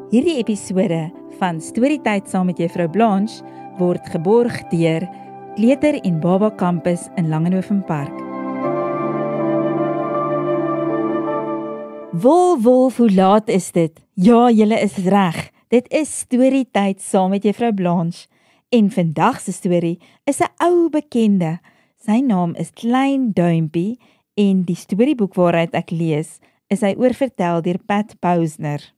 Hierdie episode van Storytyd saam met Juffrou Blanche word geborg deur Kleuter en Baba Campus in Langenhoven Park. Wolf, hoe laat is dit? Ja, julle is reg. Dit is Storytyd saam met Juffrou Blanche. En vandag se storie is 'n ou bekende. Sy naam is Klein Duimpie en die storieboek waaruit ek lees, is hy oorvertel deur Pat Posner.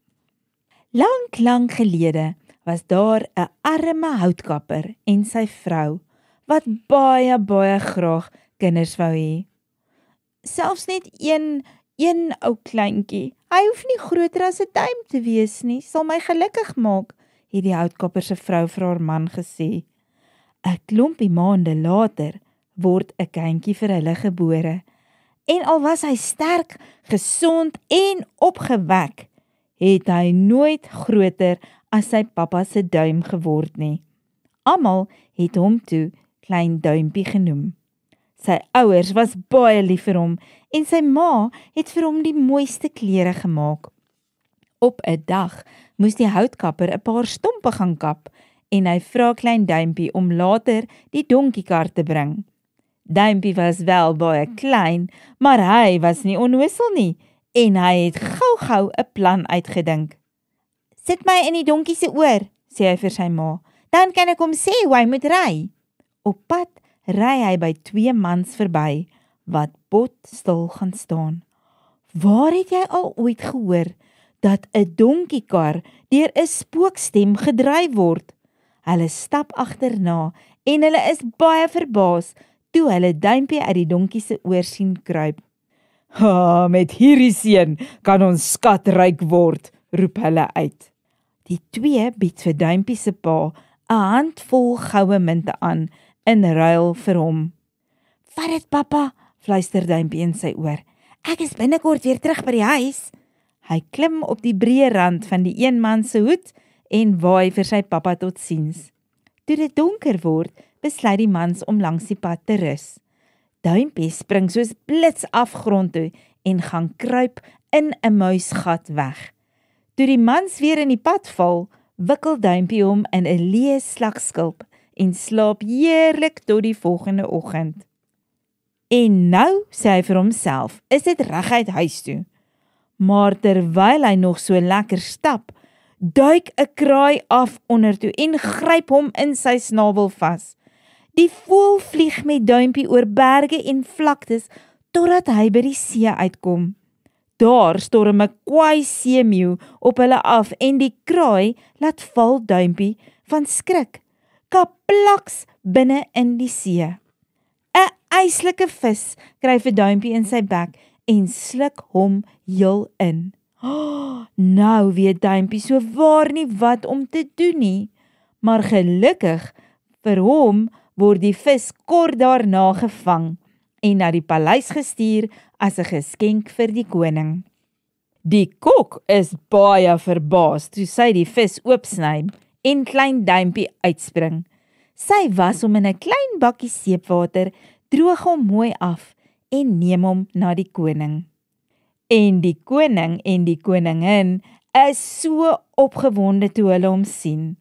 Lang gelede was daar 'n arme houtkapper en sy vrou, wat baie graag kinders wou hê. Selfs net een ou kleintjie, hy hoef nie groter as 'n duim te wees nie, sal my gelukkig maak, het die houtkapper se vrou vir haar man gesê. 'n Klompie maande later word 'n kindjie vir hulle gebore, en al was hy sterk, gesond en opgewek, het hy nooit groter as sy pappa se duim geword nie. Almal het hom toe Klein Duimpie genoem. Sy ouers was baie lief vir hom en sy ma het vir hom die mooiste klere gemaak. Op 'n dag moes die houtkapper 'n paar stompe gaan kap en hy vra Klein Duimpie om later die donkiekar te bring. Duimpie was wel baie klein, maar hy was nie onnoosel nie en hy het gou 'n plan uitgedink. "Sit my in die donkie se oor," sê hy vir sy ma, "dan kan ek hom sê hoe hy moet ry." Op pad ry hy by 2 mans verby, wat botstil gaan staan. "Waar het jy al ooit gehoor dat 'n donkiekar deur 'n spookstem gedryf word?" Hulle stap agterna en hulle is baie verbaas toe hulle Duimpie uit die donkie se oor sien kruip. "Ha, met hierdie seun kan ons skatryk word," roep hulle uit. Die 2 bied vir Duimpie se pa 'n handvol goue munte aan in ruil vir hom. "Vat dit, pappa," fluister Duimpie in sy oor. "Ek is binnekort weer terug by die huis." Hy klim op die breë rand van die een man se hoed en waai vir sy pappa totsiens. Toe dit donker word, besluit die mans om langs die pad te rus. Duimpie spring soos blits af grond toe en gaan kruip in 'n muisgat weg. Toe die mans weer in die pad val, wikkel Duimpie hom in 'n leë slagskulp en slaap heerlik tot die volgende oggend. En nou, sê hy vir homself, is dit reguit huis toe. Maar terwyl hy nog so lekker stap, duik 'n kraai af onder toe en gryp hom in sy snabel vas. Die voël vlieg met Duimpie oor berge en vlaktes totdat hy by die see uitkom. Daar storm 'n kwaai seemeeu op hulle af en die kraai laat val Duimpie van skrik, kaplaks binne in die see. 'n Yslike vis kry vir Duimpie in sy bek en sluk hom heel in. Nou weet Duimpie so waar nie wat om te doen nie, maar gelukkig vir hom word die vis kort daarna gevang en na die paleis gestuur as 'n geskenk vir die koning. Die kok is baie verbaas toe sy die vis oopsny en Klein Duimpie uitspring. Sy was hom in 'n klein bakkie seepwater, droog hom mooi af en neem hom na die koning. En die koning en die koningin is so opgewonde toe hulle hom sien.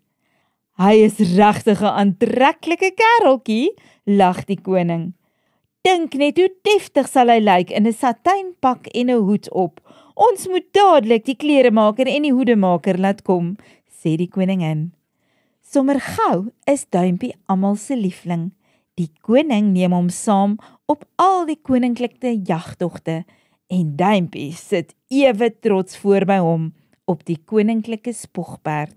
"Hy is regtig 'n aantreklike kereltjie," lag die koning. "Dink net hoe deftig sal hy lyk in 'n satijnpak en 'n hoed op. Ons moet dadelik die kleremaker en die hoedemaker laat kom," sê die koningin. Sommer gou is Duimpie almal se liefling. Die koning neem hom saam op al die koninklike jagtogte en Duimpie sit ewe trots voor by hom op die koninklike spogperd.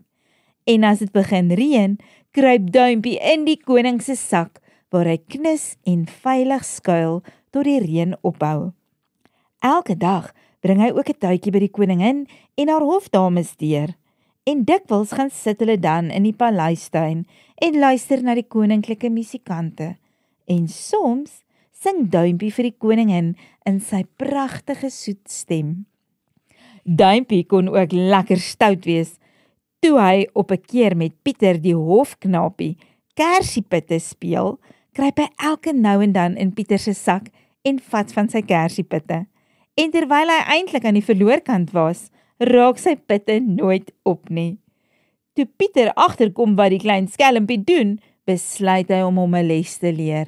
En as dit begin reën, kruip Duimpie in die koning se sak, waar hy knus en veilig skuil tot die reën ophou. Elke dag bring hy ook 'n tuitjie by die koningin en haar hofdames deur. En dikwels gaan sit hulle dan in die paleistuin en luister na die koninklike musikante. En soms sing Duimpie vir die koningin in sy pragtige soet stem. Duimpie kon ook lekker stout wees, toe hy op 'n keer met Pieter die hofknapie kersiepitte speel, kruip hy elke nou en dan in Pieter se sak en vat van sy kersiepitte. En terwyl hy eintlik aan die verloorkant was, raak sy pitte nooit op nie. Toe Pieter agterkom wat die klein skelmpie doen, besluit hy om hom 'n les te leer.